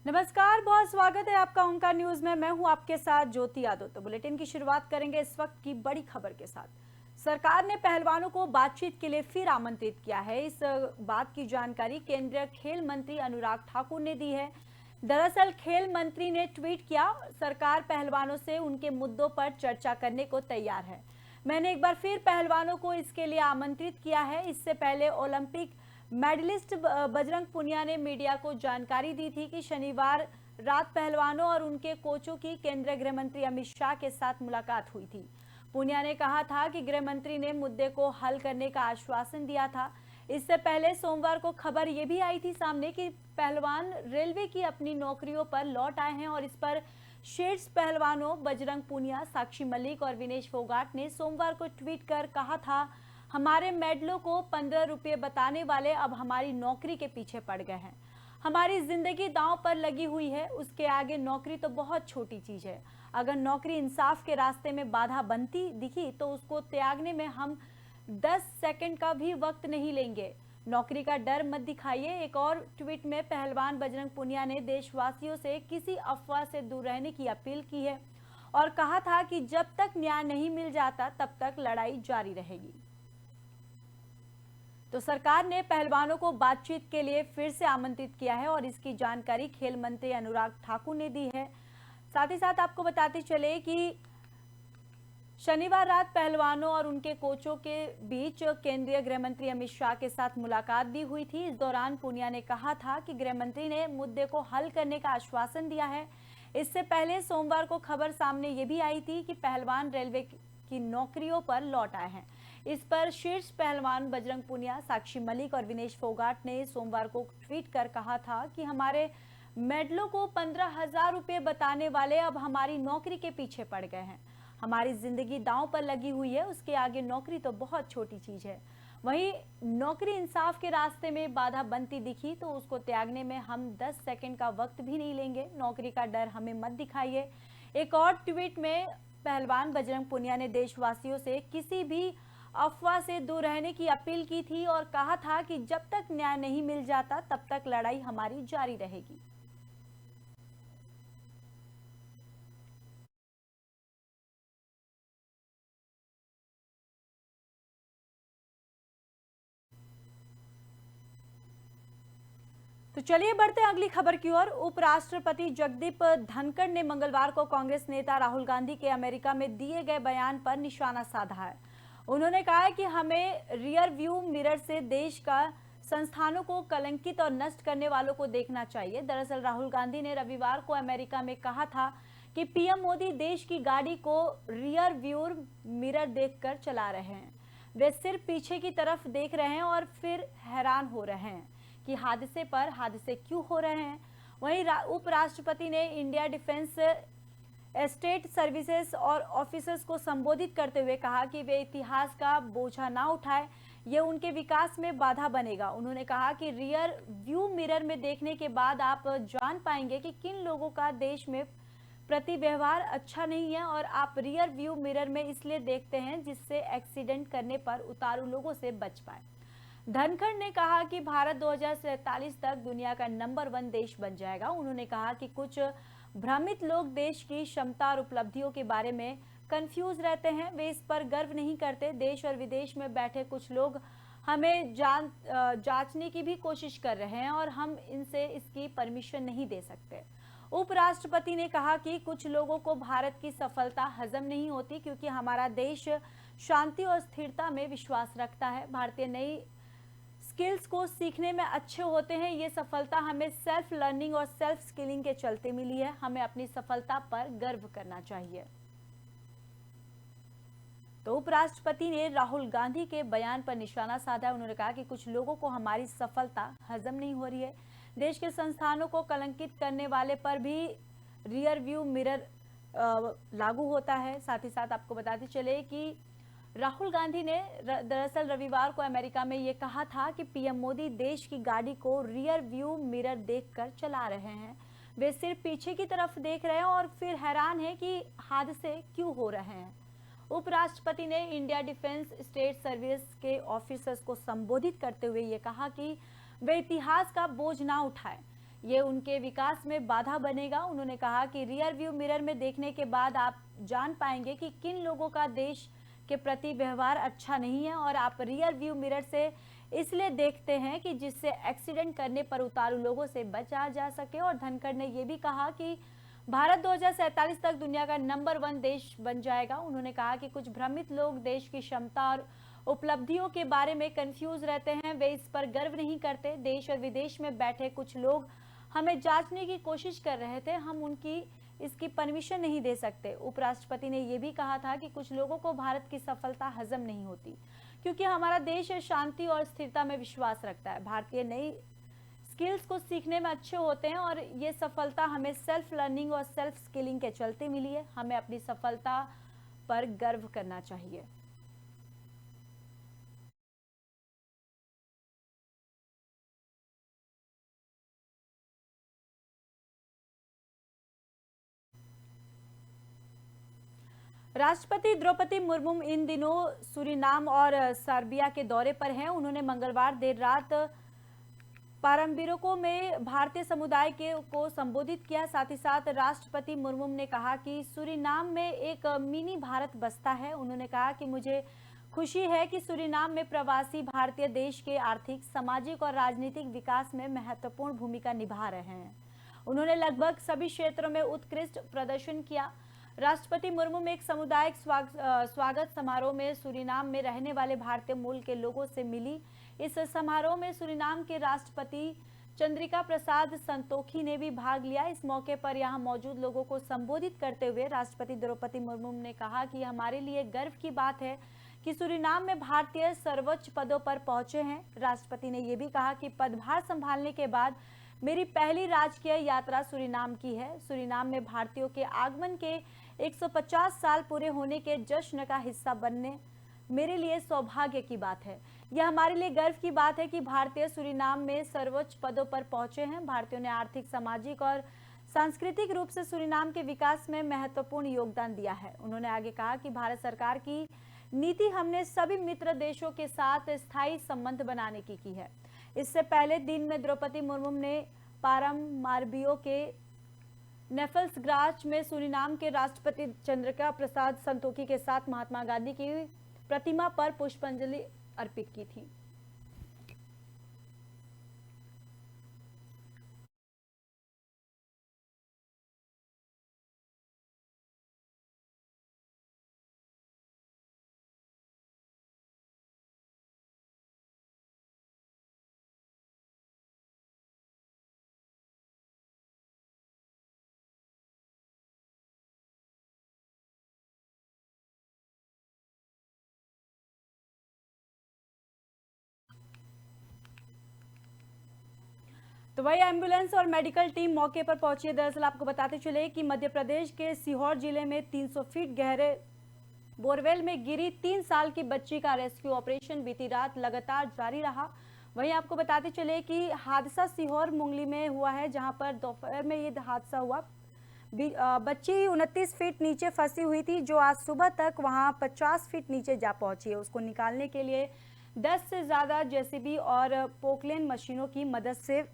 नमस्कार, बहुत स्वागत है आपका ओंकार न्यूज में। मैं हूं आपके साथ ज्योति यादव। तो बुलेटिन की शुरुआत करेंगे इस वक्त की बड़ी खबर के साथ। सरकार ने पहलवानों को बातचीत के लिए फिर आमंत्रित किया है। इस बात की जानकारी केंद्रीय खेल मंत्री अनुराग ठाकुर ने दी है। दरअसल खेल मंत्री ने ट्वीट किया, सरकार पहलवानों से उनके मुद्दों पर चर्चा करने को तैयार है। मैंने एक बार फिर पहलवानों को इसके लिए आमंत्रित किया है। इससे पहले ओलंपिक मेडलिस्ट बजरंग पुनिया ने मीडिया को जानकारी दी थी कि शनिवार रात पहलवानों और उनके कोचों की केंद्रीय गृह मंत्री अमित शाह के साथ मुलाकात हुई थी। पुनिया ने कहा था कि गृह मंत्री ने मुद्दे को हल करने का आश्वासन दिया था। इससे पहले सोमवार को खबर ये भी आई थी सामने कि पहलवान रेलवे की अपनी नौकरियों पर लौट आए हैं और इस पर शीर्ष पहलवानों बजरंग पुनिया, साक्षी मलिक और विनेश फोगाट ने सोमवार को ट्वीट कर कहा था, हमारे मेडलों को 15 रुपये बताने वाले अब हमारी नौकरी के पीछे पड़ गए हैं। हमारी जिंदगी दांव पर लगी हुई है, उसके आगे नौकरी तो बहुत छोटी चीज है। अगर नौकरी इंसाफ के रास्ते में बाधा बनती दिखी तो उसको त्यागने में हम 10 सेकंड का भी वक्त नहीं लेंगे। नौकरी का डर मत दिखाइए। एक और ट्वीट में पहलवान बजरंग पुनिया ने देशवासियों से किसी अफवाह से दूर रहने की अपील की है और कहा था कि जब तक न्याय नहीं मिल जाता तब तक लड़ाई जारी रहेगी। तो सरकार ने पहलवानों को बातचीत के लिए फिर से आमंत्रित किया है और इसकी जानकारी खेल मंत्री अनुराग ठाकुर ने दी है। साथ ही साथ आपको बताते चले कि शनिवार रात पहलवानों और उनके कोचों के बीच केंद्रीय गृह मंत्री अमित शाह के साथ मुलाकात भी हुई थी। इस दौरान पुनिया ने कहा था कि गृह मंत्री ने मुद्दे को हल करने का आश्वासन दिया है। इससे पहले सोमवार को खबर सामने ये भी आई थी कि पहलवान रेलवे की नौकरियों पर लौट आए हैं। इस पर शीर्ष पहलवान बजरंग पुनिया, साक्षी मलिक और विनेश फोगाट ने सोमवार को ट्वीट कर कहा था कि हमारे मेडलों को 15,000 रुपये बताने वाले अब हमारी नौकरी के पीछे पड़ गए हैं। हमारी जिंदगी दांव पर लगी हुई है, उसके आगे नौकरी तो बहुत छोटी चीज है। वहीं नौकरी इंसाफ के रास्ते में बाधा बनती दिखी तो उसको त्यागने में हम 10 सेकंड का वक्त भी नहीं लेंगे। नौकरी का डर हमें मत दिखाइए। एक और ट्वीट में पहलवान बजरंग पुनिया ने देशवासियों से किसी भी अफवाह से दूर रहने की अपील की थी और कहा था कि जब तक न्याय नहीं मिल जाता तब तक लड़ाई हमारी जारी रहेगी। तो चलिए बढ़ते हैं अगली खबर की ओर। उपराष्ट्रपति जगदीप धनखड़ ने मंगलवार को कांग्रेस नेता राहुल गांधी के अमेरिका में दिए गए बयान पर निशाना साधा है। उन्होंने कहा है कि हमें रियर व्यू मिरर से देश का संस्थानों को कलंकित और नष्ट करने वालों को देखना चाहिए। दरअसल राहुल गांधी ने रविवार को अमेरिका में कहा था कि पीएम मोदी देश की गाड़ी को रियर व्यू मिरर देखकर चला रहे हैं। वे सिर्फ पीछे की तरफ देख रहे हैं और फिर हैरान हो रहे हैं कि हादसे पर हादसे क्यों हो रहे हैं। वहीं उपराष्ट्रपति ने इंडिया डिफेंस एस्टेट सर्विसेज और ऑफिसर्स को संबोधित करते हुए कहा कि वे इतिहास का बोझा ना उठाए, ये उनके विकास में बाधा बनेगा। उन्होंने कहा कि रियर व्यू मिरर में देखने के बाद आप जान पाएंगे कि किन लोगों का देश में प्रति व्यवहार अच्छा नहीं है और आप रियर व्यू मिरर में इसलिए देखते हैं जिससे एक्सीडेंट करने पर उतारू लोगों से बच पाए। धनखड़ ने कहा कि भारत 2047 तक दुनिया का नंबर 1 देश बन जाएगा। उन्होंने कहा कि कुछ भ्रमित लोग देश की क्षमता और उपलब्धियों के बारे में कंफ्यूज रहते हैं, वे इस पर गर्व नहीं करते। देश और विदेश में बैठे कुछ लोग हमें जांचने की भी कोशिश कर रहे हैं और हम इनसे इसकी परमिशन नहीं दे सकते। उपराष्ट्रपति ने कहा कि कुछ लोगों को भारत की सफलता हजम नहीं होती क्योंकि हमारा देश शांति और स्थिरता में विश्वास रखता है। भारतीय नई स्किल्स को सीखने में अच्छे होते हैं। ये सफलता हमें सेल्फ लर्निंग और सेल्फ स्किलिंग के चलते मिली है। हमें अपनी सफलता पर गर्व करना चाहिए। तो उपराष्ट्रपति ने राहुल गांधी के बयान पर निशाना साधा। उन्होंने कहा कि कुछ लोगों को हमारी सफलता हजम नहीं हो रही है। देश के संस्थानों को कलंकित करने वाले पर भी रियर व्यू मिरर लागू होता है। साथ ही साथ आपको बताते चले कि राहुल गांधी ने दरअसल रविवार को अमेरिका में ये कहा था कि पीएम मोदी देश की गाड़ी को रियर व्यू मिरर देखकर चला रहे हैं। वे सिर्फ पीछे की तरफ देख रहे हैं और फिर हैरान हैं कि हादसे क्यों हो रहे हैं। उपराष्ट्रपति ने इंडिया डिफेंस स्टेट सर्विस के ऑफिसर्स को संबोधित करते हुए ये कहा कि वे इतिहास का बोझ ना उठाएं। ये उनके विकास में बाधा बनेगा। उन्होंने कहा कि रियर व्यू मिरर में देखने के बाद आप जान पाएंगे कि किन लोगों का देश के प्रति व्यवहार अच्छा नहीं है, और आप रियर व्यू मिरर से इसलिए देखते हैं कि जिससे एक्सीडेंट करने पर उतारू लोगों से बचा जा सके। और धनखड़ ने यह भी कहा कि भारत 2047 तक दुनिया का नंबर 1 देश बन जाएगा। उन्होंने कहा कि कुछ भ्रमित लोग देश की क्षमता और उपलब्धियों के बारे में कंफ्यूज रहते हैं, वे इस पर गर्व नहीं करते। देश और विदेश में बैठे कुछ लोग हमें जांचने की कोशिश कर रहे थे, हम उनकी इसकी परमिशन नहीं दे सकते। उपराष्ट्रपति ने यह भी कहा था कि कुछ लोगों को भारत की सफलता हजम नहीं होती, क्योंकि हमारा देश शांति और स्थिरता में विश्वास रखता है। भारतीय नई स्किल्स को सीखने में अच्छे होते हैं, और ये सफलता हमें सेल्फ लर्निंग और सेल्फ स्किलिंग के चलते मिली है। हमें अपनी सफलता पर गर्व करना चाहिए। राष्ट्रपति द्रौपदी मुर्मू इन दिनों सूरीनाम और सर्बिया के दौरे पर हैं। उन्होंने मंगलवार देर रात पाराम्बिरोको में भारतीय समुदाय के को संबोधित किया। साथ ही साथ राष्ट्रपति मुर्मू ने कहा कि सूरीनाम में एक मिनी भारत बसता है। उन्होंने कहा कि मुझे खुशी है कि सूरीनाम में प्रवासी भारतीय देश के आर्थिक, सामाजिक और राजनीतिक विकास में महत्वपूर्ण भूमिका निभा रहे हैं। उन्होंने लगभग सभी क्षेत्रों में उत्कृष्ट प्रदर्शन किया। राष्ट्रपति मुर्मू में एक सामुदायिक स्वागत समारोह में सूरीनाम में रहने वाले भारतीय मूल के लोगों से मिली। इस समारोह में सूरीनाम के राष्ट्रपति चंद्रिका प्रसाद संतोखी ने भी भाग लिया। इस मौके पर यहां मौजूद लोगों को संबोधित करते हुए राष्ट्रपति द्रौपदी मुर्मू ने कहा कि हमारे लिए गर्व की बात है कि सूरीनाम में भारतीय सर्वोच्च पदों पर पहुंचे हैं। राष्ट्रपति ने यह भी कहा कि पदभार संभालने के बाद मेरी पहली राजकीय यात्रा सूरीनाम की है। सूरीनाम में भारतीयों के आगमन के 150 साल पूरे होने के जश्न का हिस्सा बनने मेरे लिए सौभाग्य की बात है। यह हमारे लिए गर्व की बात है कि भारतीय सूरीनाम में सर्वोच्च पदों पर पहुंचे हैं। भारतीयों ने आर्थिक, सामाजिक और सांस्कृतिक रूप से सूरीनाम के विकास में महत्वपूर्ण योगदान दिया है। उन्होंने आगे कहा कि भारत सरकार की नीति हमने सभी मित्र देशों के साथ स्थायी संबंध बनाने की है। इससे पहले दिन में द्रौपदी मुर्मू ने पारामार्बियो के नेफल्स ग्राच में सूरीनाम के राष्ट्रपति चंद्रिका प्रसाद संतोखी के साथ महात्मा गांधी की प्रतिमा पर पुष्पांजलि अर्पित की थी। तो वही एम्बुलेंस और मेडिकल टीम मौके पर पहुंची है। दरअसल आपको बताते चले कि मध्य प्रदेश के सीहोर जिले में 300 फीट गहरे बोरवेल में गिरी 3 साल की बच्ची का रेस्क्यू ऑपरेशन बीती रात लगातार जारी रहा। वहीं आपको बताते चले कि हादसा सीहोर मुंगली में हुआ है, जहां पर दोपहर में ये हादसा हुआ। बच्ची 29 फीट नीचे फंसी हुई थी, जो आज सुबह तक वहां 50 फीट नीचे जा पहुंची है। उसको निकालने के लिए 10 से ज्यादा जेसीबी और पोकलेन मशीनों की मदद से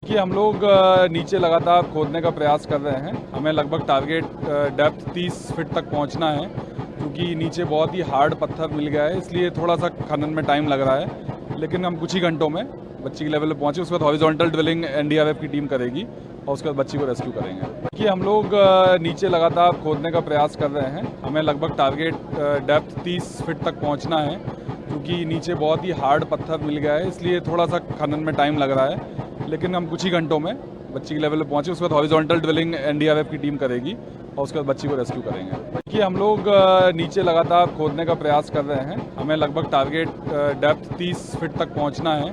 कि हम लोग नीचे लगातार खोदने का प्रयास कर रहे हैं। हमें लगभग टारगेट डेप्थ 30 फीट तक पहुंचना है, क्योंकि नीचे बहुत ही हार्ड पत्थर मिल गया है, इसलिए थोड़ा सा खनन में टाइम लग रहा है। लेकिन हम कुछ ही घंटों में बच्ची के लेवल पे पहुंचे। उसके बाद हॉरिजॉन्टल ड्रिलिंग एनडीआरएफ की टीम करेगी और उसके बाद बच्ची को रेस्क्यू करेंगे। कि हम लोग नीचे लगातार खोदने का प्रयास कर रहे हैं। हमें लगभग टारगेट डेप्थ 30 फीट तक पहुंचना है, क्योंकि नीचे बहुत ही हार्ड पत्थर मिल गया है, इसलिए थोड़ा सा खनन में टाइम लग रहा है। लेकिन हम कुछ ही घंटों में बच्ची के लेवल पे पहुंचे। उसके बाद हॉरिजॉन्टल ड्रिलिंग एनडीआरएफ की टीम करेगी और उसके बाद बच्ची को रेस्क्यू करेंगे। कि हम लोग नीचे लगातार खोदने का प्रयास कर रहे हैं। हमें लगभग टारगेट डेप्थ 30 फीट तक पहुंचना है,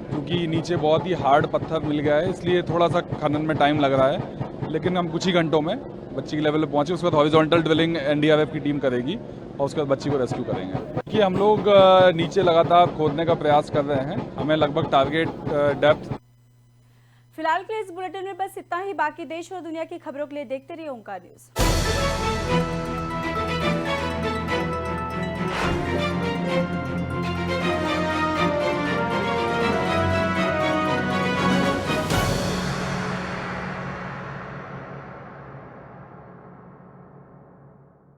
क्योंकि नीचे बहुत ही हार्ड पत्थर मिल गया है, इसलिए थोड़ा सा खनन में टाइम लग रहा है। लेकिन हम कुछ ही घंटों में बच्ची के लेवल पे पहुंचे। उसके बाद हॉरिजॉन्टल ड्रिलिंग एनडीआरएफ की टीम करेगी और उसके बाद बच्ची को रेस्क्यू करेंगे। कि हम लोग नीचे लगातार खोदने का प्रयास कर रहे हैं। हमें लगभग टारगेट डेप्थ। फिलहाल के लिए इस बुलेटिन में बस इतना ही। बाकी देश और दुनिया की खबरों के लिए देखते रहिए ओंकार न्यूज।